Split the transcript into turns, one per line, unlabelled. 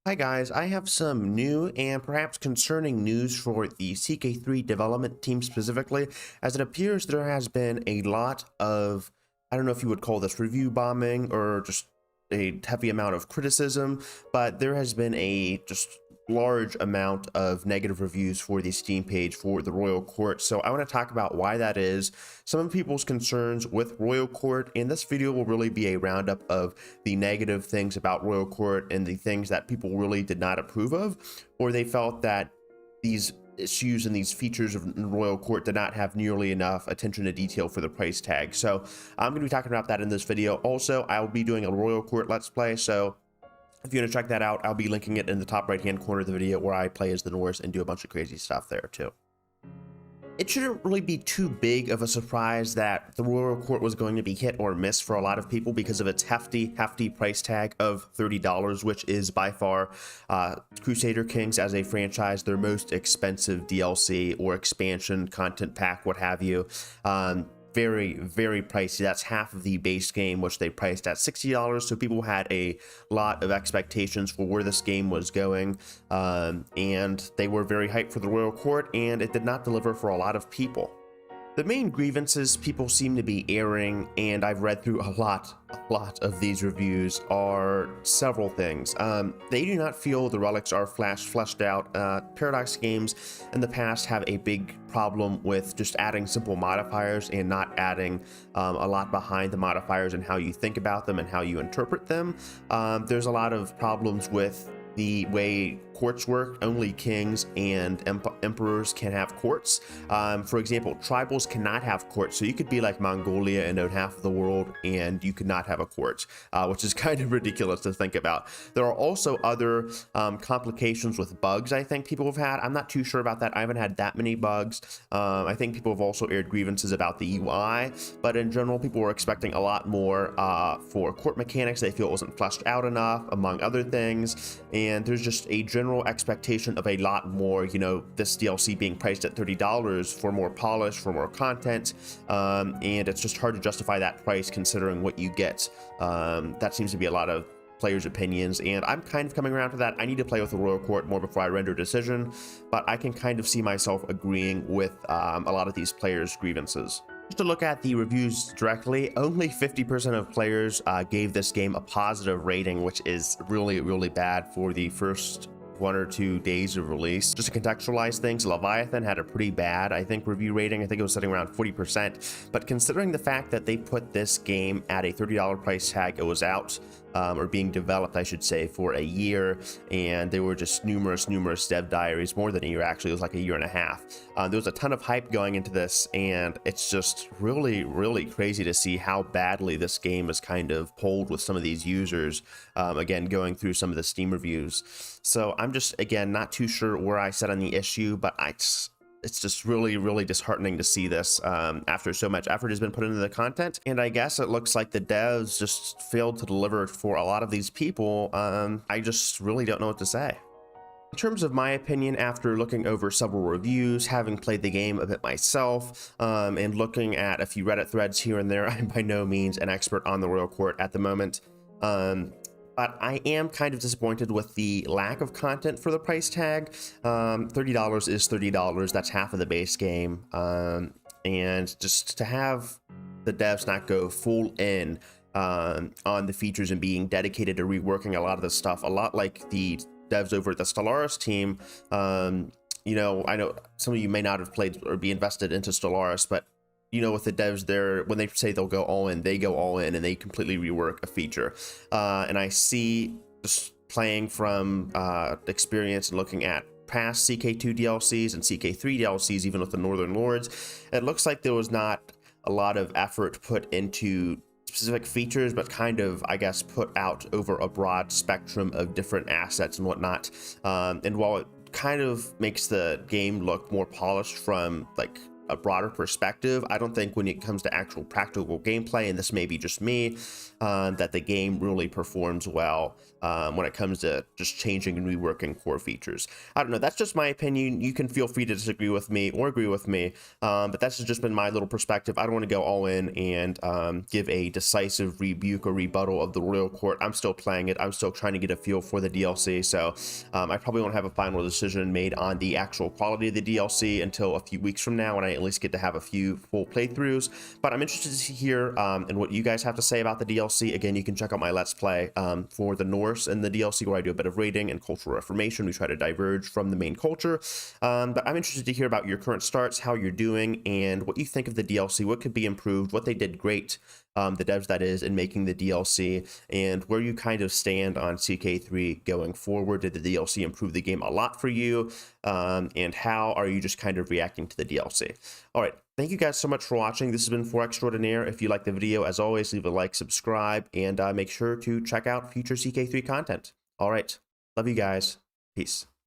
Hi guys, I have some new and perhaps concerning news for the CK3 development team specifically, as it appears there has been a lot of, I don't know if you would call this review bombing or just a heavy amount of criticism, but there has been a just large amount of negative reviews for the Steam page for the Royal Court. So I want to talk about why that is, some of people's concerns with Royal Court, and this video will really be a roundup of the negative things about Royal Court and the things that people really did not approve of, or they felt that these issues and these features of Royal Court did not have nearly enough attention to detail for the price tag. So I'm going to be talking about that in this video. Also, I'll be doing a Royal Court Let's Play, so if you want to check that out, I'll be linking it in the top right hand corner of the video, where I play as the Norse and do a bunch of crazy stuff there too. It shouldn't really be too big of a surprise that the Royal Court was going to be hit or miss for a lot of people because of its hefty price tag of $30, which is by far Crusader Kings as a franchise their most expensive DLC or expansion, content pack, what have you. Very pricey. That's half of the base game, which they priced at $60. So people had a lot of expectations for where this game was going, and they were very hyped for the Royal Court, and it did not deliver for a lot of people. The main grievances people seem to be airing, and I've read through a lot of these reviews, are several things. They do not feel the relics are fleshed out. Paradox games in the past have a big problem with just adding simple modifiers and not adding a lot behind the modifiers and how you think about them and how you interpret them. There's a lot of problems with the way courts work. Only kings and emperors can have courts. For example, tribals cannot have courts. So you could be like Mongolia and own half of the world and you could not have a court, which is kind of ridiculous to think about. There are also other complications with bugs I think people have had. I'm not too sure about that. I haven't had that many bugs. I think people have also aired grievances about the UI, but in general, people were expecting a lot more for court mechanics. They feel it wasn't fleshed out enough, among other things. And there's just a general expectation of a lot more, you know, this DLC being priced at $30 for more polish, for more content, and it's just hard to justify that price considering what you get. That seems to be a lot of players' opinions, and I'm kind of coming around to that. I need to play with the Royal Court more before I render a decision, but I can kind of see myself agreeing with a lot of these players' grievances. Just to look at the reviews directly, only 50% of players gave this game a positive rating, which is really bad for the first 1 or 2 days of release. Just to contextualize things, Leviathan had a pretty bad, I think, review rating. I think it was sitting around 40%. But considering the fact that they put this game at a $30 price tag, it was out, or being developed, I should say, for a year, and there were just numerous dev diaries, more than a year actually. It was like a year and a half. There was a ton of hype going into this, and it's just really crazy to see how badly this game is kind of pulled with some of these users, again, going through some of the Steam reviews. So I'm just, again, not too sure where I sit on the issue, but it's just really disheartening to see this after so much effort has been put into the content. And I guess it looks like the devs just failed to deliver for a lot of these people. I just really don't know what to say. In terms of my opinion, after looking over several reviews, having played the game a bit myself, and looking at a few Reddit threads here and there, I'm by no means an expert on the Royal Court at the moment. But I am kind of disappointed with the lack of content for the price tag. $30 is $30. That's half of the base game. And just to have the devs not go full in on the features and being dedicated to reworking a lot of the stuff, a lot like the devs over at the Stellaris team. You know, I know some of you may not have played or be invested into Stellaris, but you know, with the devs there, when they say they'll go all in, they go all in and they completely rework a feature. And I see, just playing from experience and looking at past CK2 DLCs and CK3 DLCs, even with the Northern Lords, it looks like there was not a lot of effort put into specific features, but kind of, I guess, put out over a broad spectrum of different assets and whatnot. And while it kind of makes the game look more polished from like a broader perspective, I don't think when it comes to actual practical gameplay, and this may be just me, that the game really performs well when it comes to just changing and reworking core features. I don't know, that's just my opinion. You can feel free to disagree with me or agree with me, but that's just been my little perspective. I don't want to go all in and give a decisive rebuke or rebuttal of the Royal Court. I'm still playing it. I'm still trying to get a feel for the DLC, so I probably won't have a final decision made on the actual quality of the DLC until a few weeks from now, when I at least get to have a few full playthroughs. But I'm interested to hear and what you guys have to say about the DLC. Again, you can check out my Let's Play for the Norse and the DLC, where I do a bit of rating and cultural reformation. We try to diverge from the main culture. But I'm interested to hear about your current starts, how you're doing, and what you think of the DLC, what could be improved, what they did great, the devs that is, in making the DLC, and where you kind of stand on CK3 going forward. Did the DLC improve the game a lot for you? And how are you just kind of reacting to the DLC? All right. Thank you guys so much for watching. This has been For Extraordinaire. If you like the video, as always, leave a like, subscribe, and make sure to check out future CK3 content. All right. Love you guys. Peace.